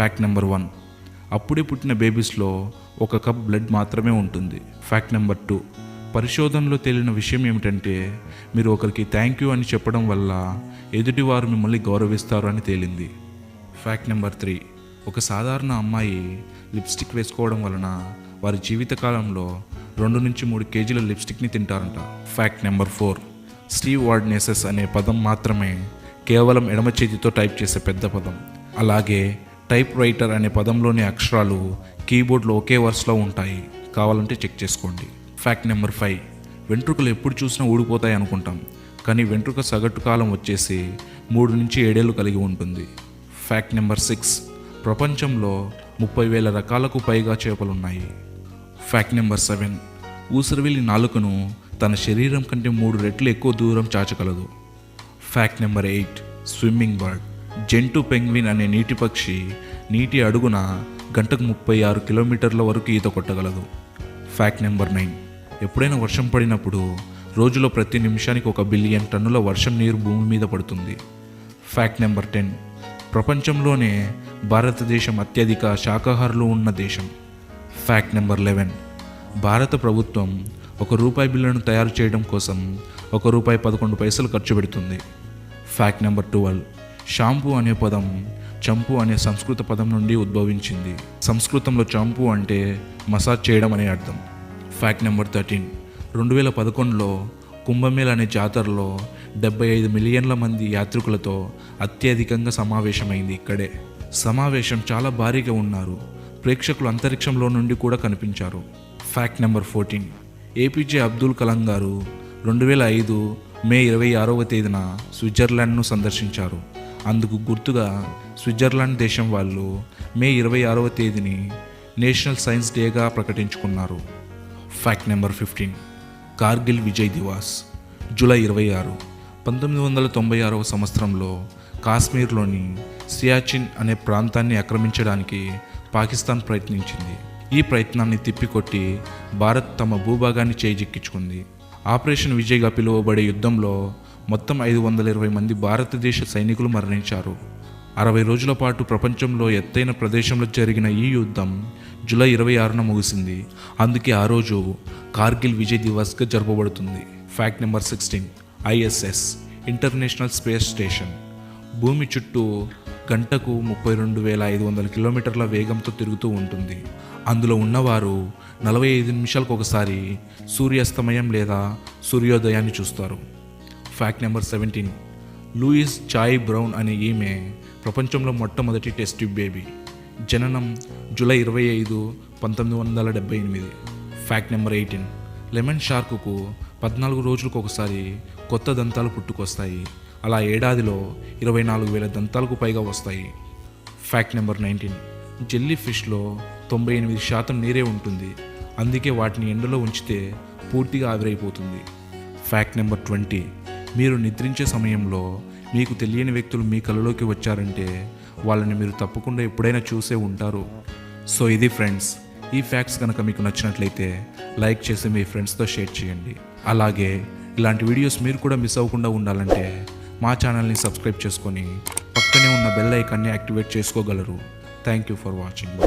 Fact number 1, అప్పుడే పుట్టిన బేబీస్లో 1 cup blood మాత్రమే ఉంటుంది. ఫ్యాక్ట్ నెంబర్ 2, పరిశోధనలో తేలిన విషయం ఏమిటంటే మీరు ఒకరికి థ్యాంక్ యూ అని చెప్పడం వల్ల ఎదుటివారు మిమ్మల్ని గౌరవిస్తారు అని తేలింది. ఫ్యాక్ట్ నెంబర్ 3, ఒక సాధారణ అమ్మాయి లిప్స్టిక్ వేసుకోవడం వలన వారి జీవితకాలంలో 2 నుంచి 3 కేజీల లిప్స్టిక్ని తింటారంట. ఫ్యాక్ట్ నెంబర్ 4, స్టీవ్ వార్డ్నెసెస్ అనే పదం మాత్రమే కేవలం ఎడమ చేతితో టైప్ చేసే పెద్ద పదం. అలాగే టైప్ రైటర్ అనే పదంలోని అక్షరాలు కీబోర్డ్లో ఒకే వరుసలో ఉంటాయి, కావాలంటే చెక్ చేసుకోండి. ఫ్యాక్ట్ నెంబర్ 5, వెంట్రుకలు ఎప్పుడు చూసినా ఊడిపోతాయి అనుకుంటాం, కానీ వెంట్రుక సగటు కాలం వచ్చేసి 3 నుంచి 7 ఏళ్ళు కలిగి ఉంటుంది. ఫ్యాక్ట్ నెంబర్ 6, ప్రపంచంలో 30,000 రకాలకు పైగా చేపలున్నాయి. ఫ్యాక్ట్ నెంబర్ 7, ఊసరవెల్లి నాలుకను తన శరీరం కంటే 3 రెట్లు ఎక్కువ దూరం చాచగలదు. Fact number 8, swimming bird. Gentoo penguin అనే నీటి పక్షి నీటి అడుగున గంటకు 36 కిలోమీటర్ల వరకు ఈత కొట్టగలదు. ఫ్యాక్ట్ నెంబర్ 9, ఎప్పుడైనా వర్షం పడినప్పుడు రోజులో ప్రతి నిమిషానికి 1 బిలియన్ టన్నుల వర్షం నీరు భూమి మీద పడుతుంది. ఫ్యాక్ట్ నెంబర్ 10, ప్రపంచంలోనే భారతదేశం అత్యధిక శాకాహారులు ఉన్న దేశం. ఫ్యాక్ట్ నెంబర్ 11, భారత ప్రభుత్వం ₹1 బిల్లును తయారు చేయడం కోసం ₹1.11 ఖర్చు పెడుతుంది. ఫ్యాక్ట్ నెంబర్ 12, షాంపూ అనే పదం చంపు అనే సంస్కృత పదం నుండి ఉద్భవించింది. సంస్కృతంలో చంపు అంటే మసాజ్ చేయడం అనే అర్థం. ఫ్యాక్ట్ నెంబర్ 13, 2011లో కుంభమేళ అనే జాతరలో 75 మిలియన్ల మంది యాత్రికులతో అత్యధికంగా సమావేశమైంది ఇక్కడే. సమావేశం చాలా భారీగా ఉన్నారు. ప్రేక్షకులు అంతరిక్షంలో నుండి కూడా కనిపించారు. Fact number 14, APJ Abdul Kalam గారు 2005 మే 26వ తేదీన స్విట్జర్లాండ్ను సందర్శించారు. అందుకు గుర్తుగా స్విట్జర్లాండ్ దేశం వాళ్ళు మే 26వ తేదీని నేషనల్ సైన్స్ డేగా ప్రకటించుకున్నారు. Fact number 15, Kargil Vijay Diwas July 26. 1996వ సంవత్సరంలో కాశ్మీర్లోని సియాచిన్ అనే ప్రాంతాన్ని ఆక్రమించడానికి పాకిస్తాన్ ప్రయత్నించింది. ఈ ప్రయత్నాన్ని తిప్పికొట్టి భారత్ తమ భూభాగాన్ని చేజిక్కించుకుంది. ఆపరేషన్ విజయ్గా పిలువబడే యుద్ధంలో మొత్తం 520 మంది భారతదేశ సైనికులు మరణించారు. 60 రోజుల పాటు ప్రపంచంలో ఎత్తైన ప్రదేశంలో జరిగిన ఈ యుద్ధం జూలై 26న ముగిసింది. అందుకే ఆ రోజు కార్గిల్ విజయ్ దివస్గా జరపబడుతుంది. Fact number 16, ISS international space station భూమి చుట్టూ గంటకు 32,500 కిలోమీటర్ల వేగంతో తిరుగుతూ ఉంటుంది. అందులో ఉన్నవారు 45 నిమిషాలకు ఒకసారి సూర్యాస్తమయం లేదా సూర్యోదయాన్ని చూస్తారు. ఫ్యాక్ట్ నెంబర్ 17, లూయిస్ చాయ్ బ్రౌన్ అనే ఈమె ప్రపంచంలో మొట్టమొదటి టెస్ట్ ట్యూబ్ బేబీ. జననం జూలై 25, 1978. ఫ్యాక్ట్ నెంబర్ 18, లెమన్ షార్క్కు 14 రోజులకు ఒకసారి కొత్త దంతాలు పుట్టుకొస్తాయి. అలా ఏడాదిలో 24,000 దంతాలకు పైగా వస్తాయి. ఫ్యాక్ట్ నెంబర్ 19, జెల్లీ ఫిష్లో 98% నీరే ఉంటుంది. అందుకే వాటిని ఎండలో ఉంచితే పూర్తిగా ఆవిరైపోతుంది. ఫ్యాక్ట్ నెంబర్ 20, మీరు నిద్రించే సమయంలో మీకు తెలియని వ్యక్తులు మీ కలలోకి వచ్చారంటే వాళ్ళని మీరు తప్పకుండా ఎప్పుడైనా చూసే ఉంటారు. సో ఇది ఫ్రెండ్స్, ఈ ఫ్యాక్ట్స్ కనుక మీకు నచ్చినట్లయితే లైక్ చేసి మీ ఫ్రెండ్స్తో షేర్ చేయండి. అలాగే ఇలాంటి వీడియోస్ మీరు కూడా మిస్ అవ్వకుండా ఉండాలంటే మా ఛానల్ని సబ్స్క్రైబ్ చేసుకొని పక్కనే ఉన్న బెల్ ఐకాన్ని యాక్టివేట్ చేసుకోగలరు. Thank you for watching.